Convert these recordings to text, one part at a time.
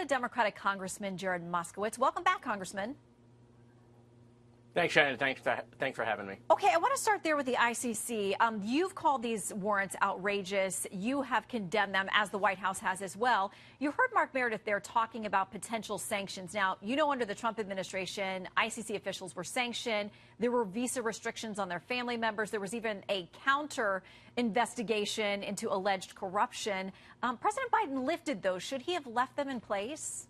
Democratic Congressman Jared Moskowitz. Welcome back, Congressman. Thanks, Shannon. Thanks for having me. Okay, I want to start there with the ICC. You've called these warrants outrageous. You have condemned them, as the White House has as well. You heard Mark Meredith there talking about potential sanctions. Now, you know, under the Trump administration, ICC officials were sanctioned. There were visa restrictions on their family members. There was even a counter investigation into alleged corruption. President Biden lifted those. Should he have left them in place?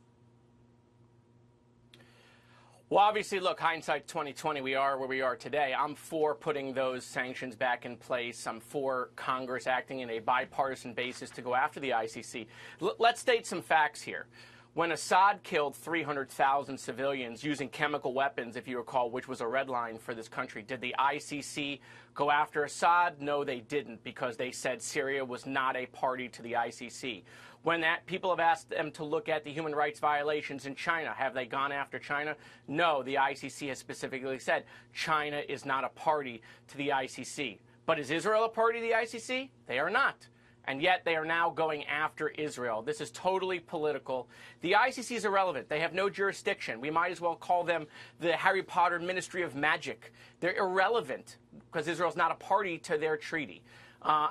Well, obviously, look, hindsight 2020, we are where we are today. I'm for putting those sanctions back in place. I'm for Congress acting in a bipartisan basis to go after the ICC. Let's state some facts here. When Assad killed 300,000 civilians using chemical weapons, if you recall, which was a red line for this country, did the ICC go after Assad? No, they didn't, because they said Syria was not a party to the ICC. When people have asked them to look at the human rights violations in China, have they gone after China? No, the ICC has specifically said China is not a party to the ICC. But is Israel a party to the ICC? They are not. And yet they are now going after Israel. This is totally political. The ICC is irrelevant. They have no jurisdiction. We might as well call them the Harry Potter Ministry of Magic. They're irrelevant because Israel's not a party to their treaty.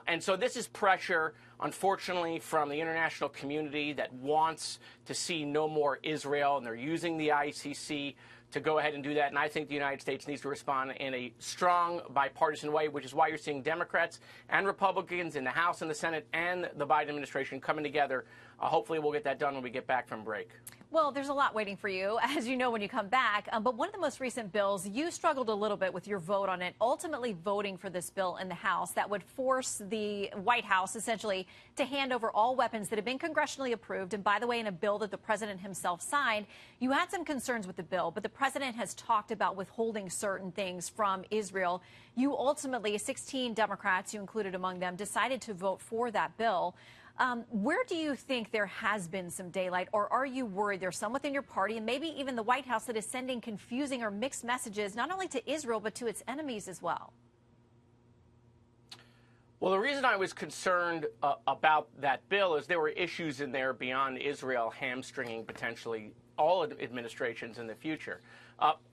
And so this is pressure, unfortunately, from the international community that wants to see no more Israel, and they're using the ICC to go ahead and do that. And I think the United States needs to respond in a strong bipartisan way, which is why you're seeing Democrats and Republicans in the House and the Senate and the Biden administration coming together. Hopefully we'll get that done when we get back from break. Well, there's a lot waiting for you, as you know, when you come back. But one of the most recent bills, you struggled a little bit with your vote on it, ultimately voting for this bill in the House that would force the White House, essentially, to hand over all weapons that have been congressionally approved. And by the way, in a bill that the president himself signed, you had some concerns with the bill, but the president has talked about withholding certain things from Israel. You ultimately, 16 Democrats, you included among them, decided to vote for that bill. Where do you think there has been some daylight, or are you worried there's some within your party and maybe even the White House that is sending confusing or mixed messages, not only to Israel, but to its enemies as well? Well, the reason I was concerned about that bill is there were issues in there beyond Israel hamstringing potentially all administrations in the future.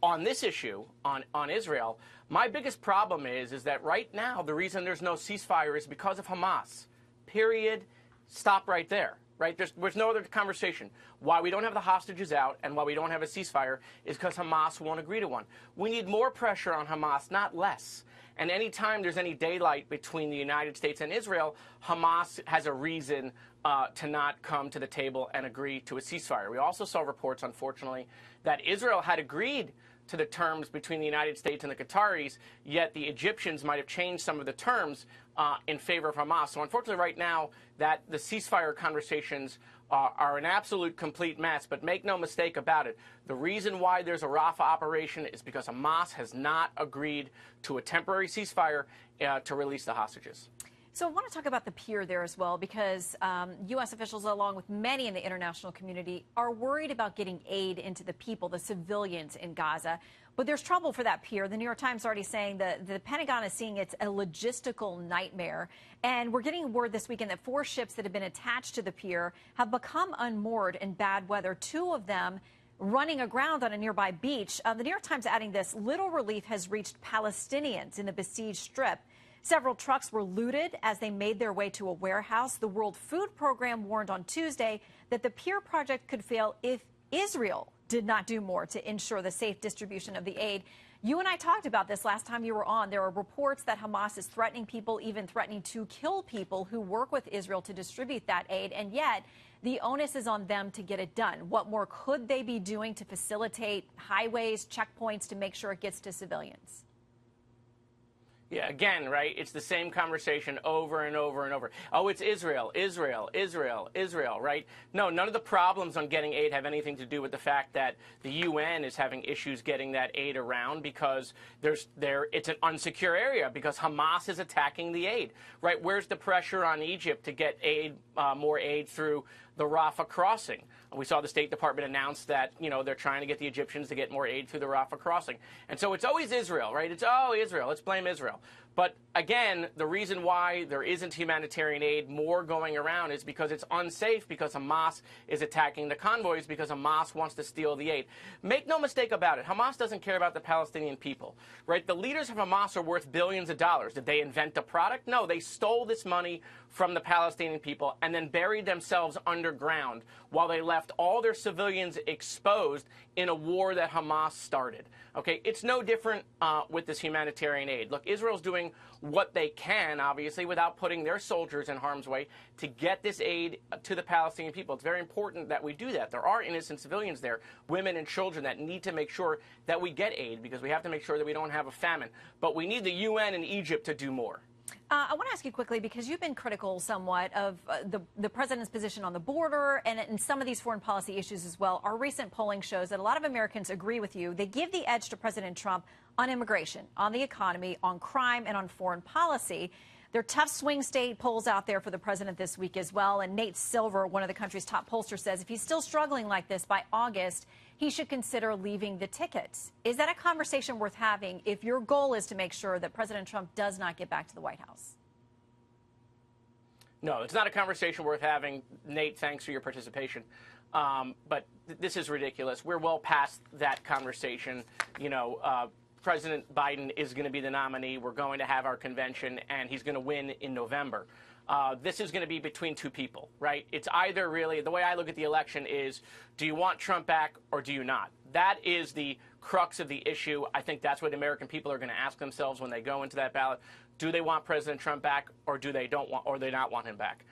On this issue, on Israel, my biggest problem is that right now the reason there's no ceasefire is because of Hamas. Period. Stop right there, right? There's no other conversation. Why we don't have the hostages out and why we don't have a ceasefire is because Hamas won't agree to one. We need more pressure on Hamas, not less. And anytime there's any daylight between the United States and Israel, Hamas has a reason to not come to the table and agree to a ceasefire. We also saw reports, unfortunately, that Israel had agreed to the terms between the United States and the Qataris, yet the Egyptians might have changed some of the terms in favor of Hamas. So unfortunately right now that the ceasefire conversations are an absolute complete mess. But make no mistake about it, the reason why there's a Rafah operation is because Hamas has not agreed to a temporary ceasefire to release the hostages. So I want to talk about the pier there as well, because U.S. officials, along with many in the international community, are worried about getting aid into the people, the civilians in Gaza. But there's trouble for that pier. The New York Times is already saying that the Pentagon is seeing it's a logistical nightmare. And we're getting word this weekend that 4 ships that have been attached to the pier have become unmoored in bad weather, 2 of them running aground on a nearby beach. The New York Times adding this: little relief has reached Palestinians in the besieged strip. Several trucks were looted as they made their way to a warehouse. The World Food Program warned on Tuesday that the pier project could fail if Israel did not do more to ensure the safe distribution of the aid. You and I talked about this last time you were on. There are reports that Hamas is threatening people, even threatening to kill people who work with Israel to distribute that aid. And yet the onus is on them to get it done. What more could they be doing to facilitate highways, checkpoints, to make sure it gets to civilians? Yeah, again, right, it's the same conversation over and over and over. Oh, it's Israel, Israel, Israel, Israel, right? No, none of the problems on getting aid have anything to do with the fact that the UN is having issues getting that aid around because it's an unsecure area because Hamas is attacking the aid, right? Where's the pressure on Egypt to get aid, more aid through the Rafah crossing. We saw the State Department announce that, they're trying to get the Egyptians to get more aid through the Rafah crossing. And so it's always Israel, right? It's, Israel, let's blame Israel. But again, the reason why there isn't humanitarian aid more going around is because it's unsafe, because Hamas is attacking the convoys, because Hamas wants to steal the aid. Make no mistake about it, Hamas doesn't care about the Palestinian people, right? The leaders of Hamas are worth billions of dollars. Did they invent a product? No, they stole this money from the Palestinian people and then buried themselves underground while they left all their civilians exposed in a war that Hamas started. Okay, it's no different with this humanitarian aid. Look, Israel's doing what they can, obviously, without putting their soldiers in harm's way to get this aid to the Palestinian people. It's very important that we do that. There are innocent civilians there, women and children, that need to make sure that we get aid because we have to make sure that we don't have a famine. But we need the UN and Egypt to do more. I want to ask you quickly, because you've been critical somewhat of the president's position on the border and in some of these foreign policy issues as well. Our recent polling shows that a lot of Americans agree with you. They give the edge to President Trump on immigration, on the economy, on crime, and on foreign policy. There are tough swing state polls out there for the president this week as well. And Nate Silver, one of the country's top pollsters, says if he's still struggling like this by August, he should consider leaving the ticket. Is that a conversation worth having if your goal is to make sure that President Trump does not get back to the White House? No, it's not a conversation worth having. Nate, thanks for your participation. But this is ridiculous. We're well past that conversation. President Biden is going to be the nominee. We're going to have our convention, and he's going to win in November. This is going to be between two people, right? It's either really, the way I look at the election is, do you want Trump back or do you not? That is the crux of the issue. I think that's what the American people are going to ask themselves when they go into that ballot. Do they want President Trump back, or do they not want him back?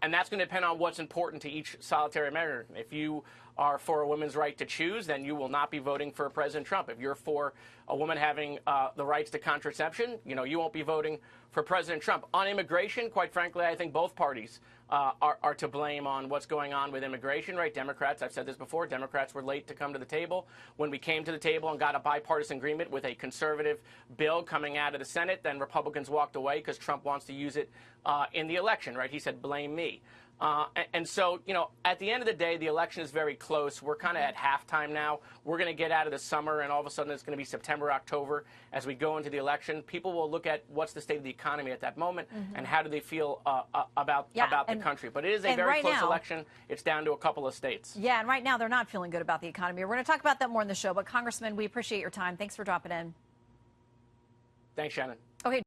And that's going to depend on what's important to each solitary American. If you are for a woman's right to choose, then you will not be voting for President Trump. If you're for a woman having the rights to contraception, you won't be voting for President Trump. On immigration, quite frankly, I think both parties are to blame on what's going on with immigration, right? Democrats, I've said this before, Democrats were late to come to the table. When we came to the table and got a bipartisan agreement with a conservative bill coming out of the Senate, then Republicans walked away because Trump wants to use it in the election, right? He said, blame me. And so, at the end of the day, the election is very close. We're kind of at halftime now. We're going to get out of the summer, and all of a sudden it's going to be September, October. As we go into the election, people will look at what's the state of the economy at that moment and how do they feel about the country. But it is a very close election. It's down to a couple of states. Yeah, and right now they're not feeling good about the economy. We're going to talk about that more in the show. But, Congressman, we appreciate your time. Thanks for dropping in. Thanks, Shannon. Okay.